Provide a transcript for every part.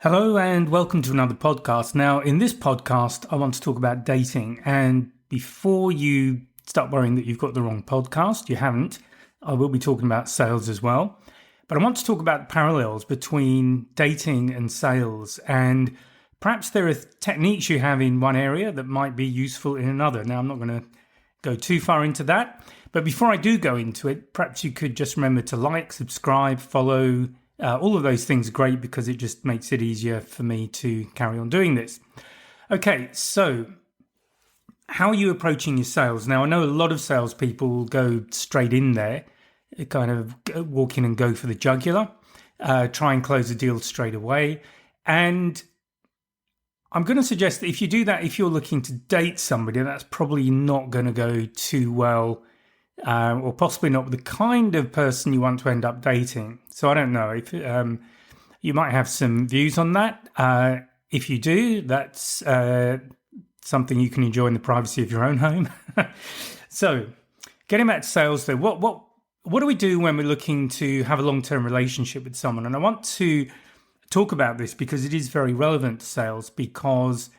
Hello and welcome to another podcast. Now, in this podcast, I want to talk about dating. And before you start worrying that you've got the wrong podcast, you haven't. I will be talking about sales as well. But I want to talk about parallels between dating and sales. And perhaps there are techniques you have in one area that might be useful in another. Now, I'm not going to go too far into that. But before I do go into it, perhaps you could just remember to like, subscribe, follow. All of those things are great because it just makes it easier for me to carry on doing this. Okay, so how are you approaching your sales? Now, I know a lot of salespeople go straight in there, kind of walk in and go for the jugular, try and close a deal straight away. And I'm going to suggest that if you do that, if you're looking to date somebody, that's probably not going to go too well. Or possibly not the kind of person you want to end up dating. So I don't know if you might have some views on that. If you do, that's something you can enjoy in the privacy of your own home. So, getting back to sales, though, what do we do when we're looking to have a long-term relationship with someone? And I want to talk about this because it is very relevant to sales. Because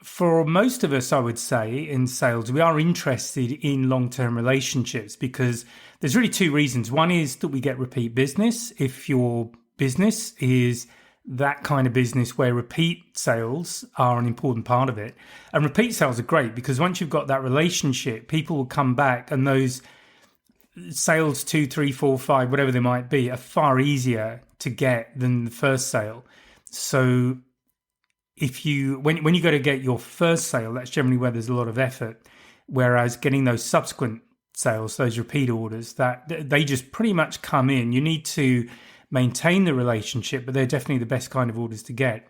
for most of us, I would say, in sales, we are interested in long-term relationships because there's really two reasons. One is that we get repeat business. If your business is that kind of business where repeat sales are an important part of it. And repeat sales are great because once you've got that relationship, people will come back, and those sales 2, 3, 4, 5, whatever they might be, are far easier to get than the first sale. So if you when you go to get your first sale, that's generally where there's a lot of effort. Whereas getting those subsequent sales, those repeat orders, that they just pretty much come in. You need to maintain the relationship, but they're definitely the best kind of orders to get.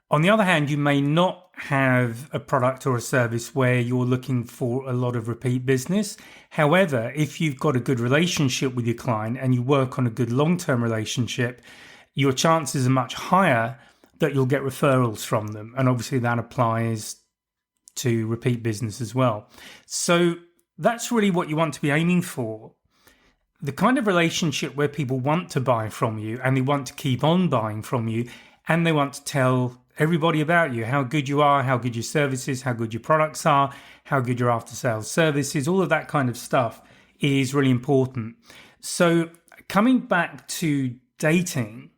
On the other hand, you may not have a product or a service where you're looking for a lot of repeat business. However, if you've got a good relationship with your client and you work on a good long-term relationship, your chances are much higher that you'll get referrals from them. And obviously that applies to repeat business as well. So that's really what you want to be aiming for. The kind of relationship where people want to buy from you and they want to keep on buying from you, and they want to tell everybody about you, how good you are, how good your service is, how good your products are, how good your after sales service is. All of that kind of stuff is really important. So coming back to dating,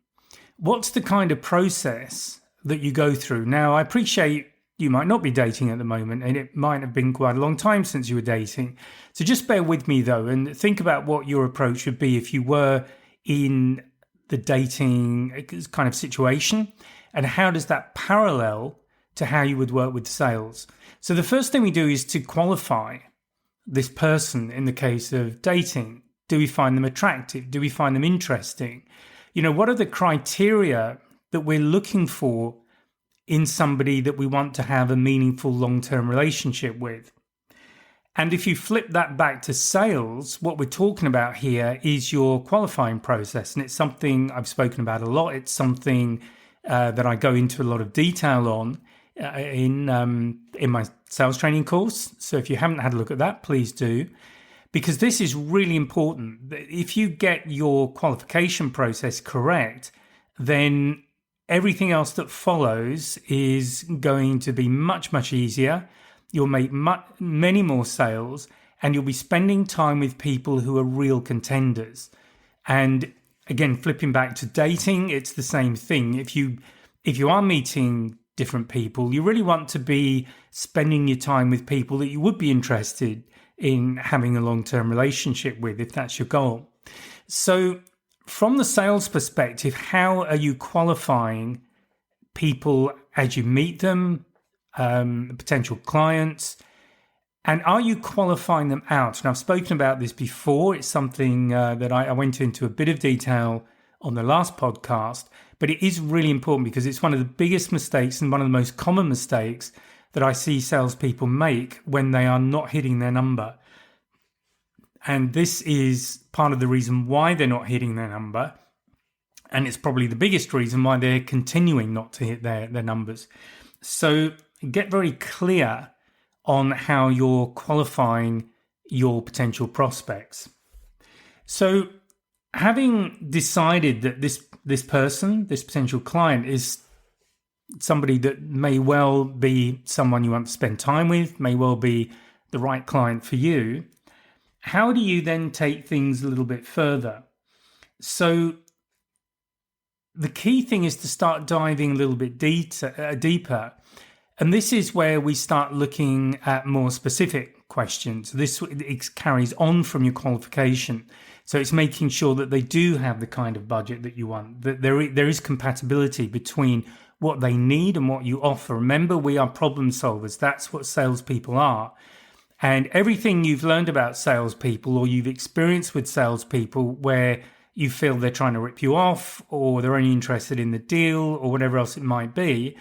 what's the kind of process that you go through? Now, I appreciate you might not be dating at the moment, and it might have been quite a long time since you were dating. So just bear with me, though, and think about what your approach would be if you were in the dating kind of situation, and how does that parallel to how you would work with sales? So the first thing we do is to qualify this person in the case of dating. Do we find them attractive? Do we find them interesting? You know, what are the criteria that we're looking for in somebody that we want to have a meaningful long-term relationship with? And if you flip that back to sales, what we're talking about here is your qualifying process. And it's something I've spoken about a lot. It's something that I go into a lot of detail on in my sales training course. So if you haven't had a look at that, please do. Because this is really important. If you get your qualification process correct, then everything else that follows is going to be much, much easier. You'll make many more sales, and you'll be spending time with people who are real contenders. And again, flipping back to dating, it's the same thing. If you are meeting different people, you really want to be spending your time with people that you would be interested in having a long-term relationship with, if that's your goal. So from the sales perspective, how are you qualifying people as you meet them, potential clients, and are you qualifying them out? And I've spoken about this before. It's something that I went into a bit of detail on the last podcast, but it is really important because it's one of the biggest mistakes and one of the most common mistakes that I see salespeople make when they are not hitting their number. And this is part of the reason why they're not hitting their number. And it's probably the biggest reason why they're continuing not to hit their numbers. So get very clear on how you're qualifying your potential prospects. So having decided that this person, this potential client, is somebody that may well be someone you want to spend time with, may well be the right client for you, how do you then take things a little bit further? So the key thing is to start diving a little bit deeper. And this is where we start looking at more specific questions. It carries on from your qualification. So it's making sure that they do have the kind of budget that you want, that there is compatibility between what they need and what you offer. Remember, we are problem solvers. That's what salespeople are. And everything you've learned about salespeople or you've experienced with salespeople where you feel they're trying to rip you off or they're only interested in the deal or whatever else it might be,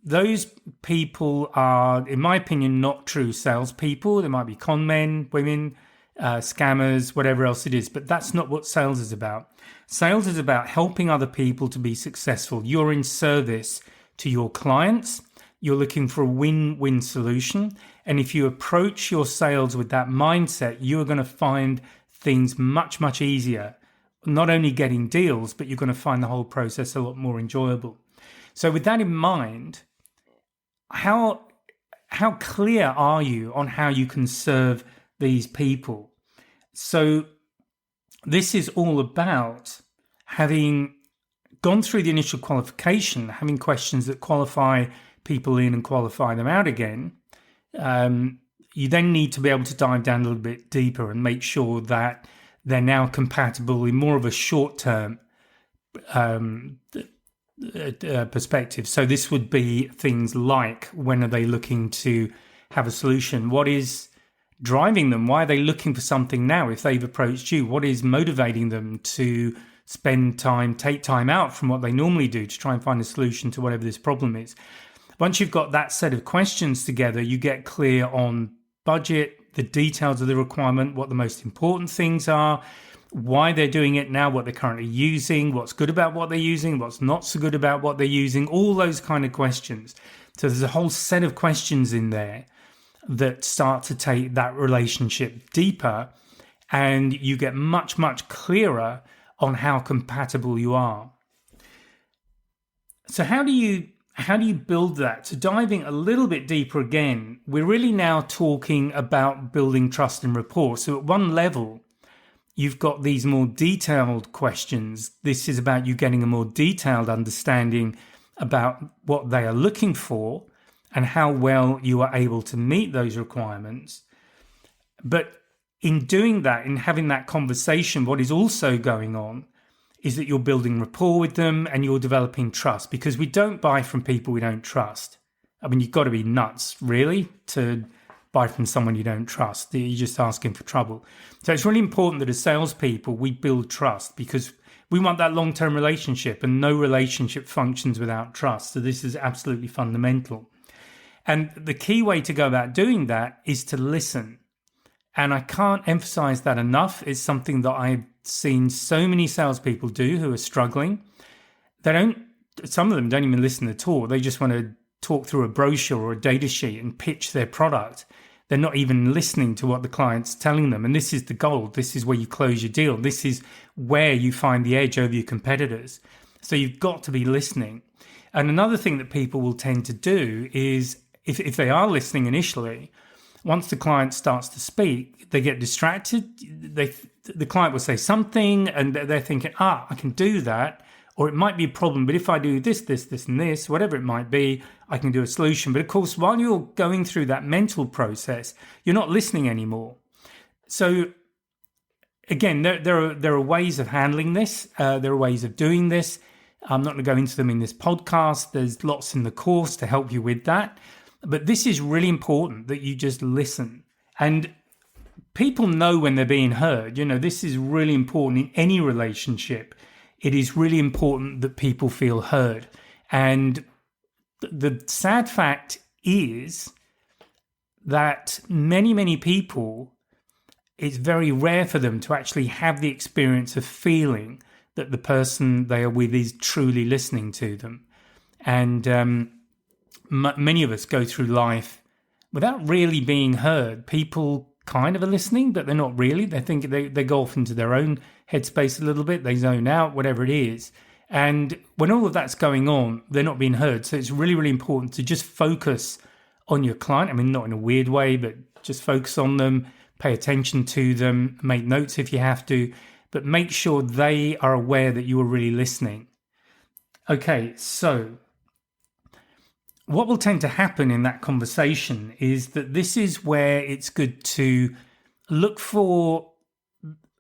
those people are, in my opinion, not true salespeople. They might be con men, women, scammers, whatever else it is. But that's not what sales is about. Sales is about helping other people to be successful. You're in service to your clients. You're looking for a win-win solution. And if you approach your sales with that mindset, you're going to find things much, much easier. Not only getting deals, but you're going to find the whole process a lot more enjoyable. So with that in mind, how clear are you on how you can serve these people? So this is all about having gone through the initial qualification, having questions that qualify people in and qualify them out again. You then need to be able to dive down a little bit deeper and make sure that they're now compatible in more of a short-term perspective. So this would be things like, when are they looking to have a solution? What is driving them? Why are they looking for something now if they've approached you? What is motivating them to spend time, take time out from what they normally do to try and find a solution to whatever this problem is? Once you've got that set of questions together, you get clear on budget, the details of the requirement, what the most important things are, why they're doing it now, what they're currently using, what's good about what they're using, what's not so good about what they're using, all those kind of questions. So there's a whole set of questions in there that start to take that relationship deeper, and you get much, much clearer on how compatible you are. So how do you build that? So diving a little bit deeper again, we're really now talking about building trust and rapport. So at one level, you've got these more detailed questions. This is about you getting a more detailed understanding about what they are looking for and how well you are able to meet those requirements. But in doing that, in having that conversation, what is also going on is that you're building rapport with them and you're developing trust, because we don't buy from people we don't trust. I mean, you've got to be nuts, really, to buy from someone you don't trust. You're just asking for trouble. So it's really important that as salespeople, we build trust, because we want that long-term relationship, and no relationship functions without trust. So this is absolutely fundamental. And the key way to go about doing that is to listen. And I can't emphasize that enough. It's something that I've seen so many salespeople do who are struggling. Some of them don't even listen at all. They just want to talk through a brochure or a data sheet and pitch their product. They're not even listening to what the client's telling them. And this is the goal. This is where you close your deal. This is where you find the edge over your competitors. So you've got to be listening. And another thing that people will tend to do is, if they are listening initially, once the client starts to speak, they get distracted. The client will say something and they're thinking, I can do that. Or it might be a problem, but if I do this, and this, whatever it might be, I can do a solution. But of course, while you're going through that mental process, you're not listening anymore. So again, there are ways of handling this. There are ways of doing this. I'm not going to go into them in this podcast. There's lots in the course to help you with that. But this is really important, that you just listen. And people know when they're being heard. This is really important in any relationship. It is really important that people feel heard. And the sad fact is that many, many people, it's very rare for them to actually have the experience of feeling that the person they are with is truly listening to them. And many of us go through life without really being heard. People kind of are listening, but they're not really. They think they go off into their own headspace a little bit. They zone out, whatever it is. And when all of that's going on, they're not being heard. So it's really, really important to just focus on your client. I mean, not in a weird way, but just focus on them, pay attention to them, make notes if you have to, but make sure they are aware that you are really listening. Okay, so what will tend to happen in that conversation is that this is where it's good to look for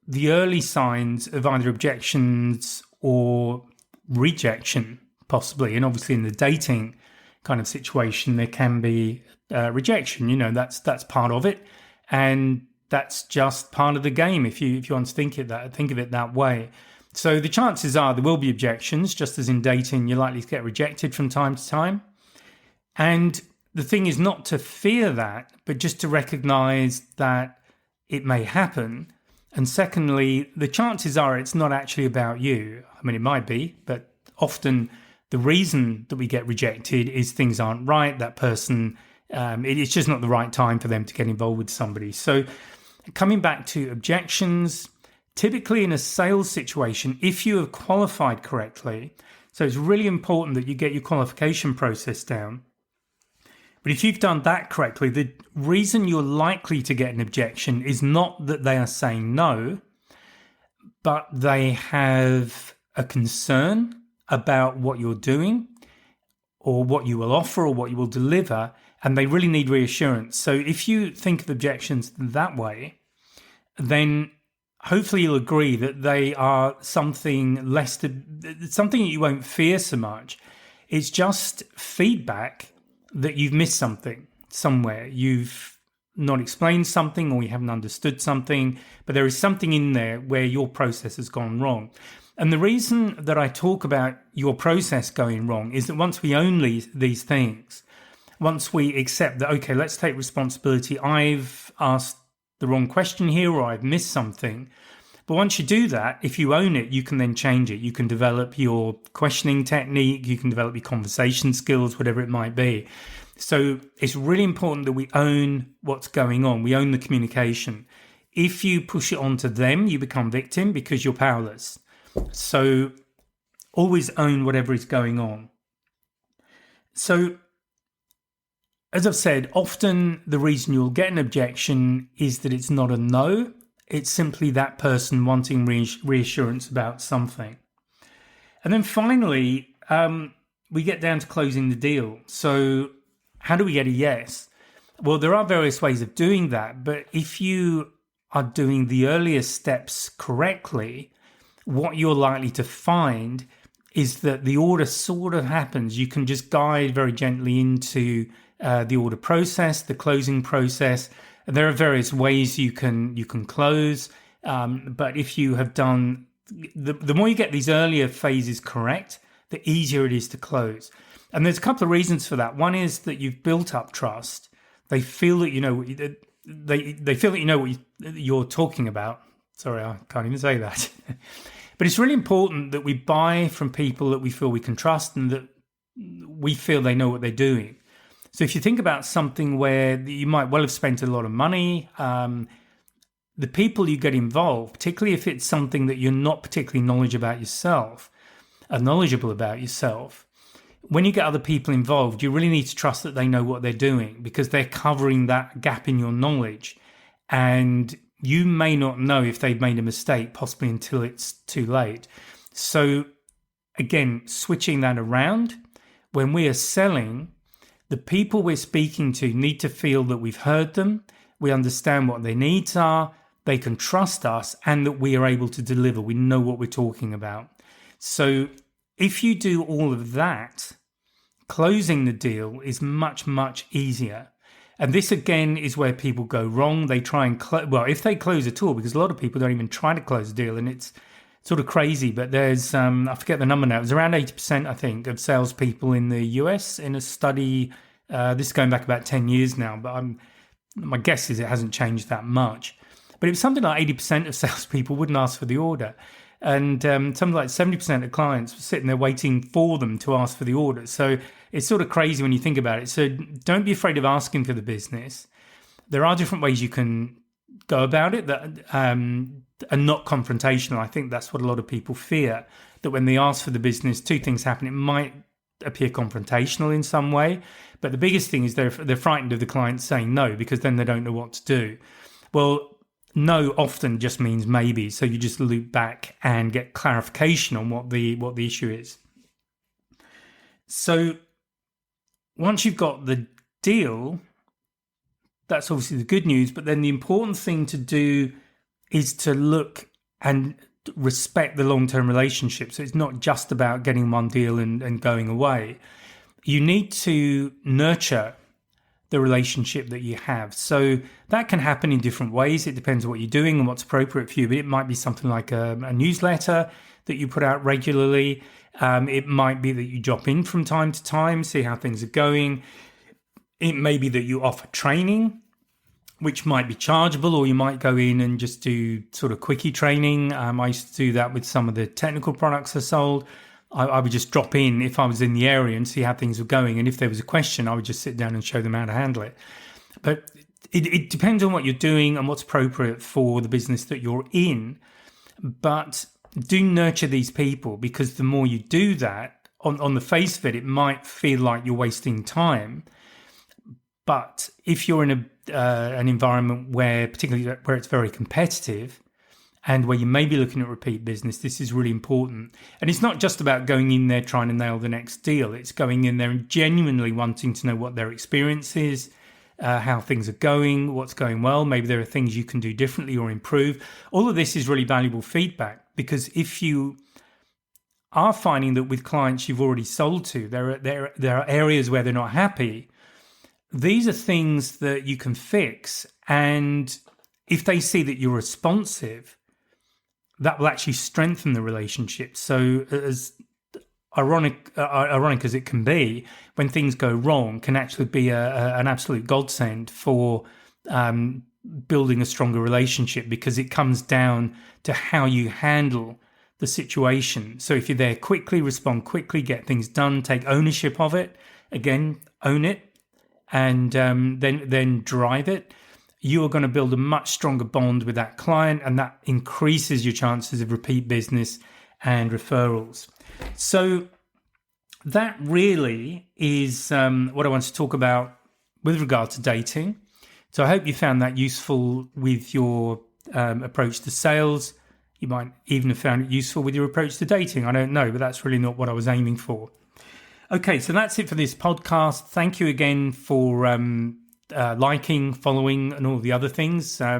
the early signs of either objections or rejection, possibly. And obviously in the dating kind of situation, there can be rejection. That's part of it. And that's just part of the game if you want to think of it that way. So the chances are there will be objections, just as in dating, you're likely to get rejected from time to time. And the thing is not to fear that, but just to recognize that it may happen. And secondly, the chances are it's not actually about you. I mean, it might be, but often the reason that we get rejected is things aren't right. That person, it's just not the right time for them to get involved with somebody. So coming back to objections, typically in a sales situation, if you have qualified correctly, so it's really important that you get your qualification process down. But if you've done that correctly, the reason you're likely to get an objection is not that they are saying no, but they have a concern about what you're doing or what you will offer or what you will deliver, and they really need reassurance. So if you think of objections that way, then hopefully you'll agree that they are something something that you won't fear so much. It's just feedback that you've missed something somewhere. You've not explained something or you haven't understood something, but there is something in there where your process has gone wrong. And the reason that I talk about your process going wrong is that once we own these things, once we accept that, okay, let's take responsibility, I've asked the wrong question here or I've missed something. But once you do that, if you own it, you can then change it. You can develop your questioning technique, you can develop your conversation skills, whatever it might be. So it's really important that we own what's going on. We own the communication. If you push it onto them, you become victim because you're powerless. So always own whatever is going on. So as I've said, often the reason you'll get an objection is that it's not a no. It's simply that person wanting reassurance about something. And then finally, we get down to closing the deal. So how do we get a yes? Well, there are various ways of doing that. But if you are doing the earlier steps correctly, what you're likely to find is that the order sort of happens. You can just guide very gently into the order process, the closing process. There are various ways you can close, but if you have done, the more you get these earlier phases correct, the easier it is to close. And there's a couple of reasons for that. One is that you've built up trust. They feel that you know what they feel that you know what you're talking about. Sorry, I can't even say that. But it's really important that we buy from people that we feel we can trust and that we feel they know what they're doing. So if you think about something where you might well have spent a lot of money, the people you get involved, particularly if it's something that you're not particularly knowledgeable about yourself, when you get other people involved, you really need to trust that they know what they're doing because they're covering that gap in your knowledge. And you may not know if they've made a mistake, possibly until it's too late. So again, switching that around, when we are selling, the people we're speaking to need to feel that we've heard them, we understand what their needs are, they can trust us, and that we are able to deliver. We know what we're talking about. So if you do all of that, closing the deal is much, much easier. And this, again, is where people go wrong. They try and if they close at all, because a lot of people don't even try to close a deal, and it's sort of crazy, but there's, I forget the number now, it was around 80%, I think, of salespeople in the US in a study, this is going back about 10 years now, but my guess is it hasn't changed that much. But it was something like 80% of salespeople wouldn't ask for the order. And something like 70% of clients were sitting there waiting for them to ask for the order. So it's sort of crazy when you think about it. So don't be afraid of asking for the business. There are different ways you can go about it that are not confrontational. I think that's what a lot of people fear, that when they ask for the business, two things happen. It might appear confrontational in some way, but the biggest thing is they're frightened of the client saying no, because then they don't know what to do. Well, no often just means maybe, so you just loop back and get clarification on what the issue is. So once you've got the deal, that's obviously the good news, but then the important thing to do is to look and respect the long-term relationship. So it's not just about getting one deal and going away. You need to nurture the relationship that you have. So that can happen in different ways. It depends on what you're doing and what's appropriate for you, but it might be something like a newsletter that you put out regularly. It might be that you drop in from time to time, see how things are going. It may be that you offer training, which might be chargeable, or you might go in and just do sort of quickie training. I used to do that with some of the technical products I sold. I would just drop in if I was in the area and see how things were going. And if there was a question, I would just sit down and show them how to handle it. But it depends on what you're doing and what's appropriate for the business that you're in. But do nurture these people, because the more you do that, on the face of it, it might feel like you're wasting time. But if you're in an environment particularly where it's very competitive, and where you may be looking at repeat business, this is really important. And it's not just about going in there trying to nail the next deal. It's going in there and genuinely wanting to know what their experience is, how things are going, what's going well. Maybe there are things you can do differently or improve. All of this is really valuable feedback, because if you are finding that with clients you've already sold to, there are areas where they're not happy, these are things that you can fix. And if they see that you're responsive, that will actually strengthen the relationship. So as ironic as it can be, when things go wrong, can actually be an absolute godsend for building a stronger relationship, because it comes down to how you handle the situation. So if you're there quickly, respond quickly, get things done, take ownership of it, again, own it, and then drive it, you are going to build a much stronger bond with that client, and that increases your chances of repeat business and referrals. So that really is what I want to talk about with regard to dating. So I hope you found that useful with your approach to sales. You might even have found it useful with your approach to dating. I don't know, but that's really not what I was aiming for. Okay, so that's it for this podcast. Thank you again for liking, following, and all the other things. I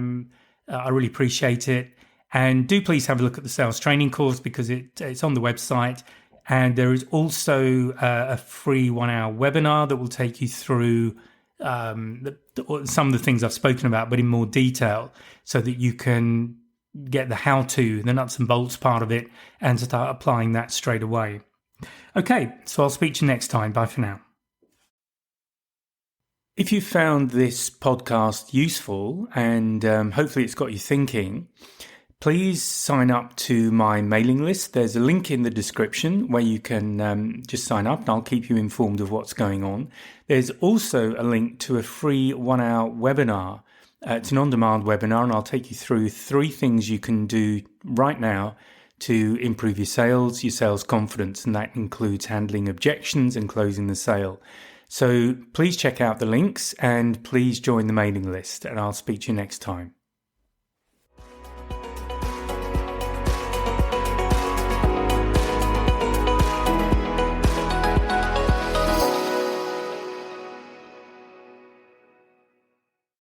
really appreciate it. And do please have a look at the sales training course, because it's on the website. And there is also a free 1-hour webinar that will take you through some of the things I've spoken about, but in more detail, so that you can get the how-to, the nuts and bolts part of it, and start applying that straight away. Okay, so I'll speak to you next time. Bye for now. If you found this podcast useful, and hopefully it's got you thinking, please sign up to my mailing list. There's a link in the description where you can just sign up, and I'll keep you informed of what's going on. There's also a link to a free 1-hour webinar. It's an on-demand webinar, and I'll take you through 3 things you can do right now to improve your sales confidence, and that includes handling objections and closing the sale. So please check out the links, and please join the mailing list, and I'll speak to you next time.